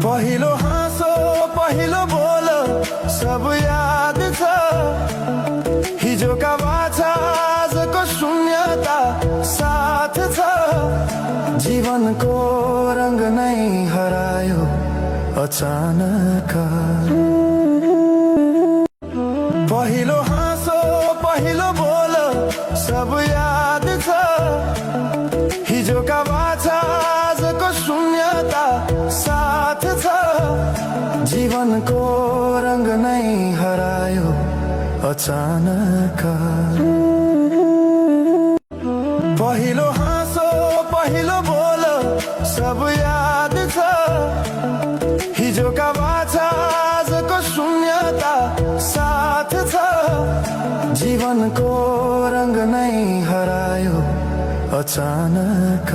पहिलो हाँसो पहिलो बोल सब याद छ हिजोका बाछा आजको शून्यता साथ छ जीवनको रंग नै हरायो अचानक पहिलो हाँसो पहिलो बोल सब याद छ हिजोका बाछा आजको शून्यता साथ छ जीवनको रंग नै हरायो अचानक पहिलो हाँसो पहिलो बोल सब याद छ हिजोका बाछा आजको शून्यता साथ छ जीवनको रंग नै हरायो अचानक